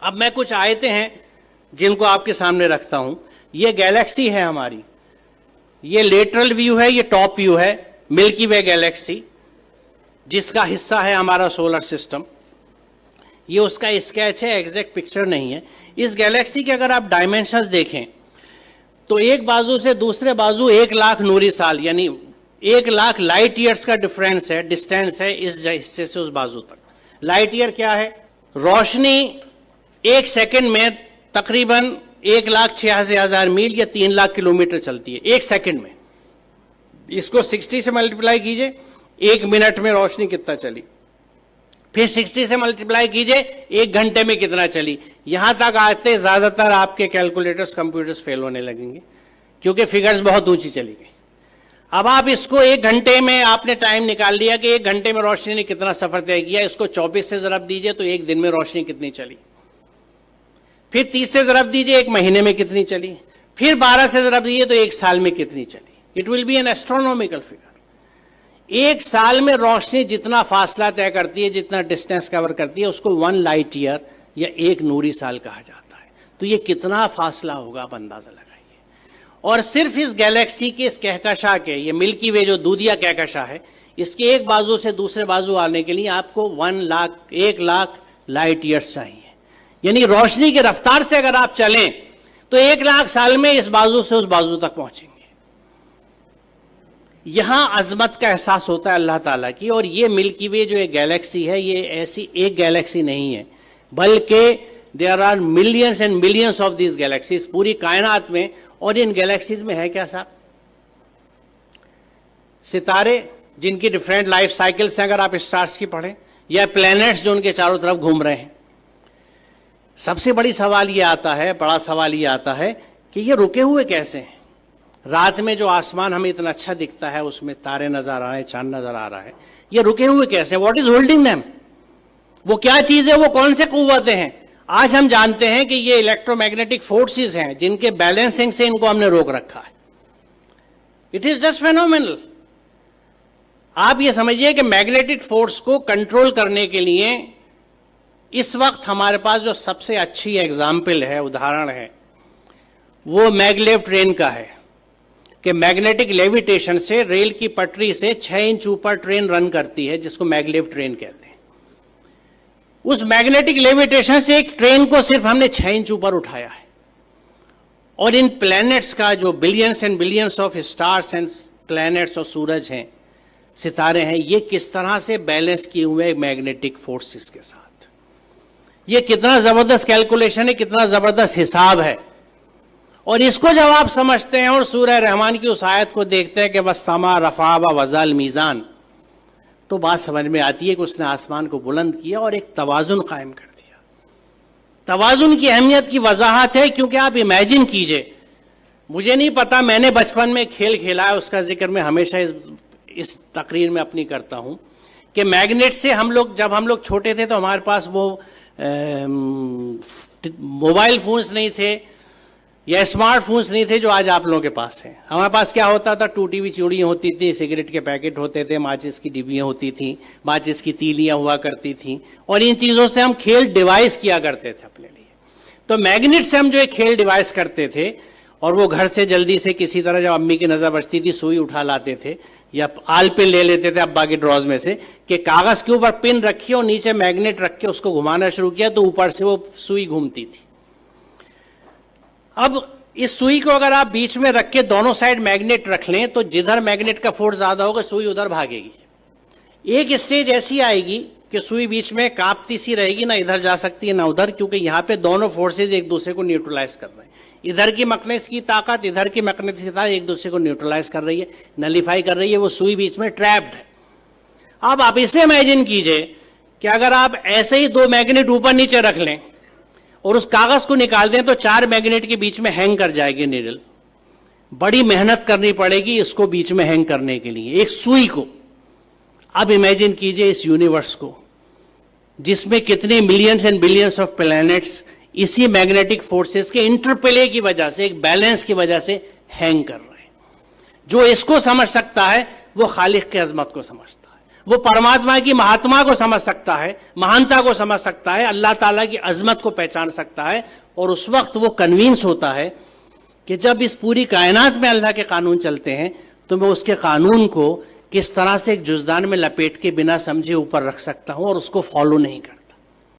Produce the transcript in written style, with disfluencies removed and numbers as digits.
अब मैं कुछ आयतें हैं जिनको आपके सामने रखता हूं। ये गैलेक्सी है हमारी, ये लेटरल व्यू है, ये टॉप व्यू है मिल्की वे गैलेक्सी, जिसका हिस्सा है हमारा सोलर सिस्टम। ये उसका स्केच है, एग्जैक्ट पिक्चर नहीं है। इस गैलेक्सी के अगर आप डायमेंशंस देखें तो एक बाजू से दूसरे बाजू 1,00,000 नूरी साल, यानी 1,00,000 लाइट ईयर्स का डिफरेंस है, डिस्टेंस है इस हिस्से से उस बाजू तक। लाइट ईयर क्या है? रोशनी 1 सेकंड में तकरीबन 1,86,000 मील या 3,00,000 किलोमीटर चलती है 1 सेकंड में। इसको 60 से मल्टीप्लाई कीजिए, 1 मिनट में रोशनी कितना चली, फिर 60 से मल्टीप्लाई कीजिए 1 घंटे में कितना चली। यहां तक आते ज्यादातर आपके कैलकुलेटर्स, कंप्यूटर्स फेल होने लगेंगे क्योंकि फिगर्स बहुत ऊंची चली गई। अब आप इसको 1 घंटे में आपने टाइम निकाल लिया कि 1 घंटे में रोशनी ने कितना सफर तय किया, इसको 24 से जरब दीजिए तो 1 दिन में रोशनी कितनी चली, फिर 30 से जरब दीजिए 1 महीने में कितनी चली, फिर 12 से जरब दीजिए तो 1 साल में कितनी चली। It will be N astronomical figure. 1 साल में रोशनी जितना फासला तय करती है, जितना डिस्टेंस कवर करती है, उसको 1 लाइट ईयर या 1 नूरी साल कहा जाता है। तो ये कितना फासला होगा आप अंदाजा लगाइए। और सिर्फ इस गैलेक्सी के, इस कहकशां के, ये मिल्की वे जो दूधिया कहकशां है, इसके एक बाजू से दूसरे बाजू आने के लिए आपको 1,00,000 लाइट ईयर्स चाहिए। यानी रोशनी की रफ्तार से अगर आप चलें तो 1,00,000 साल में इस बाजू से उस बाजू तक पहुंचेंगे। यहां अजमत का एहसास होता है अल्लाह ताला की। और ये मिल्की वे जो एक गैलेक्सी है, ये ऐसी एक गैलेक्सी नहीं है, बल्कि there are millions and millions of this galaxies पूरी कायनात में। और इन गैलेक्सीज में है क्या साहब? सितारे जिनकी डिफरेंट लाइफ साइकिल्स हैं, अगर आप स्टार्स की पढ़ें, या प्लैनेट्स जो उनके चारों तरफ घूम रहे हैं। सबसे बड़ा सवाल ये आता है कि ये रुके हुए कैसे हैं? रात में जो आसमान हमें इतना अच्छा दिखता है, उसमें तारे नजर आ रहे हैं, चांद नजर आ रहा है, ये रुके हुए कैसे? What is holding them? वो क्या चीज है? वो कौन से कुव्वतें हैं? आज हम जानते हैं कि ये इलेक्ट्रोमैग्नेटिक फोर्सेस हैं जिनके बैलेंसिंग से इनको हमने रोक रखा है। It is just phenomenal. आप ये समझिए कि मैग्नेटिक फोर्स को कंट्रोल करने के लिए इस वक्त हमारे पास जो सबसे अच्छी एग्जाम्पल है, उदाहरण है, वो मैगलेव ट्रेन का है कि मैग्नेटिक लेविटेशन से रेल की पटरी से 6 इंच ऊपर ट्रेन रन करती है, जिसको मैगलेव ट्रेन कहते हैं। उस मैग्नेटिक लेविटेशन से एक ट्रेन को सिर्फ हमने 6 इंच ऊपर उठाया है। और इन प्लैनेट्स का जो billions and billions of stars and planets और सूरज हैं, सितारे हैं, ये किस तरह से बैलेंस किए हुए मैग्नेटिक फोर्सेस के साथ। ये कितना जबरदस्त कैलकुलेशन है, कितना जबरदस्त हिसाब है। और इसको जब आप समझते हैं और सूरह रहमान की उस आयत को देखते हैं कि बस समा रफा व वज़ल मीज़ान, तो बात समझ में आती है कि उसने आसमान को बुलंद किया और एक तवाजुन कायम कर दिया। तवाजुन की अहमियत की वजाहत है, क्योंकि आप इमेजिन कीजिए, मुझे नहीं पता, मैंने बचपन में खेल खेला है, उसका जिक्र मैं हमेशा इस तकरीर में अपनी करता हूं कि मैग्नेट से जब हम लोग छोटे थे तो हमारे पास वो मोबाइल फोन्स नहीं थे या स्मार्टफोन्स नहीं थे जो आज आप लोगों के पास हैं। हमारे पास क्या होता था? टूटी हुई चूड़ियाँ होती थी, सिगरेट के पैकेट होते थे, माचिस की डिब्बियाँ होती थी, माचिस की तीलियाँ हुआ करती थी, और इन चीज़ों से हम खेल डिवाइस किया करते थे अपने लिए। तो मैग्नेट से हम जो एक खेल डिवाइस करते थे, और वो घर से जल्दी से किसी तरह जब अम्मी की नज़र बचती थी सुई उठा लाते थे या आल पिन ले लेते थे अब्बा के ड्रॉज में से कि कागज़ के ऊपर पिन रखी और नीचे मैग्नेट रख के उसको घुमाना शुरू किया तो ऊपर से वो सुई घूमती थी। अब इस सुई को अगर आप बीच में रख के दोनों साइड मैग्नेट रख लें तो जिधर मैग्नेट का फोर्स ज्यादा होगा सुई उधर भागेगी। एक स्टेज ऐसी आएगी कि सुई बीच में कांपती सी रहेगी, ना इधर जा सकती है ना उधर, क्योंकि यहां पे दोनों फोर्सेज एक दूसरे को न्यूट्रलाइज कर रहे हैं। इधर की मैग्नेटिस की ताकत, इधर की मैग्नेटिस की ताकत एक दूसरे को न्यूट्रलाइज कर रही है, नलीफाई कर रही है। वो सुई बीच में ट्रैप्ड है। अब आप इसे इमेजिन कीजिए कि अगर आप ऐसे ही 2 मैग्नेट ऊपर नीचे रख लें और उस कागज को निकाल दें तो 4 मैग्नेट के बीच में हैंग कर जाएगी नीडल। बड़ी मेहनत करनी पड़ेगी इसको बीच में हैंग करने के लिए, एक सुई को। अब इमेजिन कीजिए इस यूनिवर्स को जिसमें कितने millions and billions of planets इसी मैग्नेटिक फोर्सेस के इंटरप्ले की वजह से, एक बैलेंस की वजह से हैंग कर रहे हैं। जो इसको समझ सकता है वो खालिक की अजमत को समझता है, वो परमात्मा की महात्मा को समझ सकता है, महानता को समझ सकता है, अल्लाह ताला की अजमत को पहचान सकता है। और उस वक्त वो कन्विंस होता है कि जब इस पूरी कायनात में अल्लाह के कानून चलते हैं तो मैं उसके कानून को किस तरह से एक जुज़दान में लपेट के बिना समझे ऊपर रख सकता हूं और उसको फॉलो नहीं करता।